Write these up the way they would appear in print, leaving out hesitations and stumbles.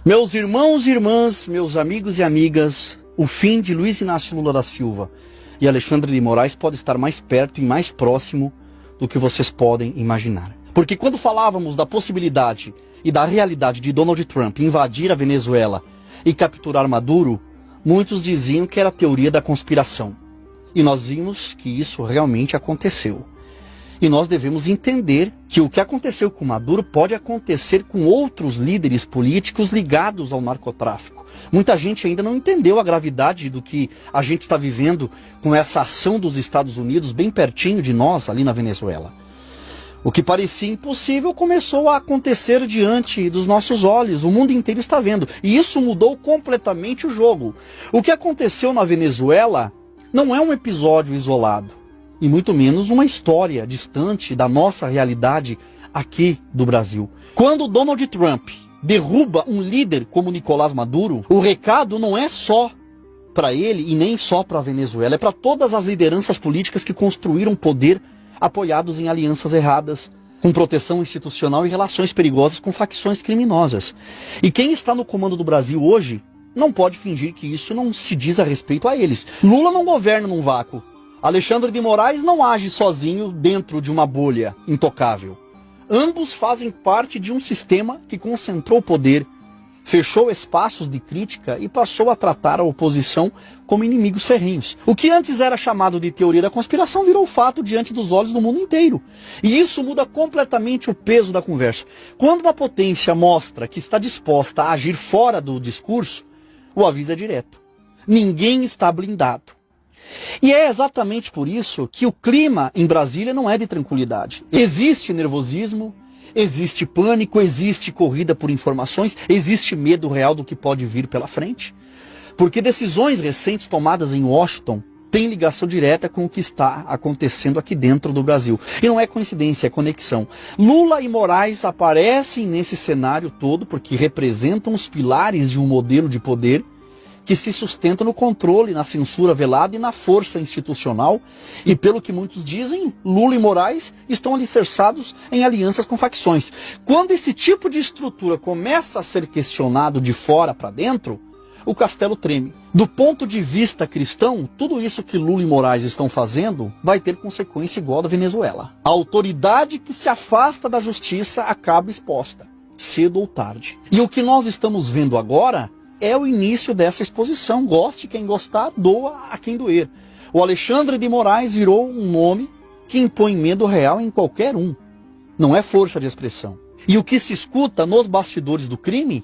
Meus irmãos e irmãs, meus amigos e amigas, o fim de Luiz Inácio Lula da Silva e Alexandre de Moraes pode estar mais perto e mais próximo do que vocês podem imaginar. Porque quando falávamos da possibilidade e da realidade de Donald Trump invadir a Venezuela e capturar Maduro, muitos diziam que era teoria da conspiração. E nós vimos que isso realmente aconteceu. E nós devemos entender que o que aconteceu com Maduro pode acontecer com outros líderes políticos ligados ao narcotráfico. Muita gente ainda não entendeu a gravidade do que a gente está vivendo com essa ação dos Estados Unidos bem pertinho de nós, ali na Venezuela. O que parecia impossível começou a acontecer diante dos nossos olhos. O mundo inteiro está vendo. E isso mudou completamente o jogo. O que aconteceu na Venezuela não é um episódio isolado. E muito menos uma história distante da nossa realidade aqui do Brasil. Quando Donald Trump derruba um líder como Nicolás Maduro, o recado não é só para ele e nem só para a Venezuela, é para todas as lideranças políticas que construíram poder apoiados em alianças erradas, com proteção institucional e relações perigosas com facções criminosas. E quem está no comando do Brasil hoje não pode fingir que isso não se diz a respeito a eles. Lula não governa num vácuo. Alexandre de Moraes não age sozinho dentro de uma bolha intocável. Ambos fazem parte de um sistema que concentrou o poder, fechou espaços de crítica e passou a tratar a oposição como inimigos ferrenhos. O que antes era chamado de teoria da conspiração virou fato diante dos olhos do mundo inteiro. E isso muda completamente o peso da conversa. Quando uma potência mostra que está disposta a agir fora do discurso, o aviso é direto. Ninguém está blindado. E é exatamente por isso que o clima em Brasília não é de tranquilidade. Existe nervosismo, existe pânico, existe corrida por informações, existe medo real do que pode vir pela frente. Porque decisões recentes tomadas em Washington têm ligação direta com o que está acontecendo aqui dentro do Brasil. E não é coincidência, é conexão. Lula e Moraes aparecem nesse cenário todo porque representam os pilares de um modelo de poder que se sustenta no controle, na censura velada e na força institucional. E pelo que muitos dizem, Lula e Moraes estão alicerçados em alianças com facções. Quando esse tipo de estrutura começa a ser questionado de fora para dentro, o castelo treme. Do ponto de vista cristão, tudo isso que Lula e Moraes estão fazendo vai ter consequência igual da Venezuela. A autoridade que se afasta da justiça acaba exposta, cedo ou tarde. E o que nós estamos vendo agora é o início dessa exposição. Goste quem gostar, doa a quem doer. O Alexandre de Moraes virou um nome que impõe medo real em qualquer um. Não é força de expressão. E o que se escuta nos bastidores do crime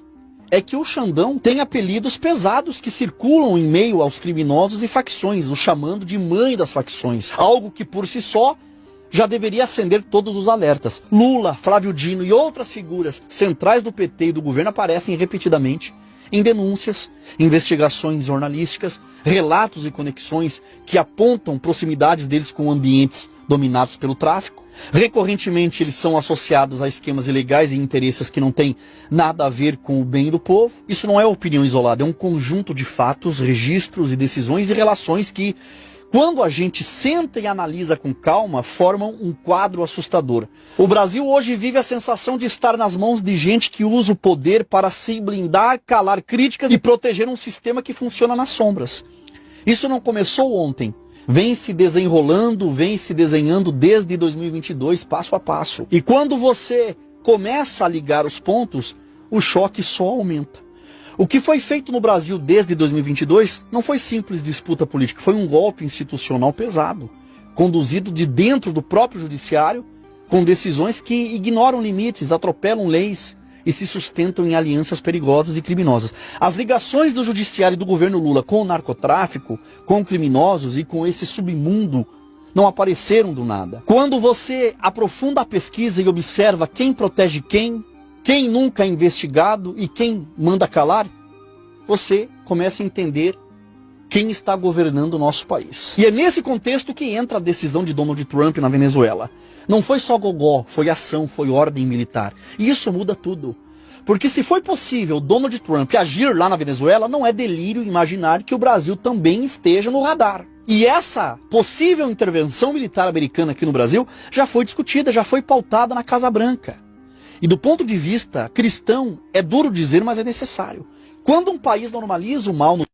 é que o Xandão tem apelidos pesados que circulam em meio aos criminosos e facções, o chamando de mãe das facções. Algo que por si só já deveria acender todos os alertas. Lula, Flávio Dino e outras figuras centrais do PT e do governo aparecem repetidamente em denúncias, investigações jornalísticas, relatos e conexões que apontam proximidades deles com ambientes dominados pelo tráfico. Recorrentemente eles são associados a esquemas ilegais e interesses que não têm nada a ver com o bem do povo. Isso não é opinião isolada, é um conjunto de fatos, registros e decisões e relações que, quando a gente senta e analisa com calma, formam um quadro assustador. O Brasil hoje vive a sensação de estar nas mãos de gente que usa o poder para se blindar, calar críticas e proteger um sistema que funciona nas sombras. Isso não começou ontem. Vem se desenrolando, vem se desenhando desde 2022, passo a passo. E quando você começa a ligar os pontos, o choque só aumenta. O que foi feito no Brasil desde 2022 não foi simples disputa política, foi um golpe institucional pesado, conduzido de dentro do próprio judiciário, com decisões que ignoram limites, atropelam leis e se sustentam em alianças perigosas e criminosas. As ligações do judiciário e do governo Lula com o narcotráfico, com criminosos e com esse submundo não apareceram do nada. Quando você aprofunda a pesquisa e observa quem protege quem nunca é investigado e quem manda calar, você começa a entender quem está governando o nosso país. E é nesse contexto que entra a decisão de Donald Trump na Venezuela. Não foi só gogó, foi ação, foi ordem militar. E isso muda tudo. Porque se foi possível Donald Trump agir lá na Venezuela, não é delírio imaginar que o Brasil também esteja no radar. E essa possível intervenção militar americana aqui no Brasil já foi discutida, já foi pautada na Casa Branca. E do ponto de vista cristão, é duro dizer, mas é necessário. Quando um país normaliza o mal no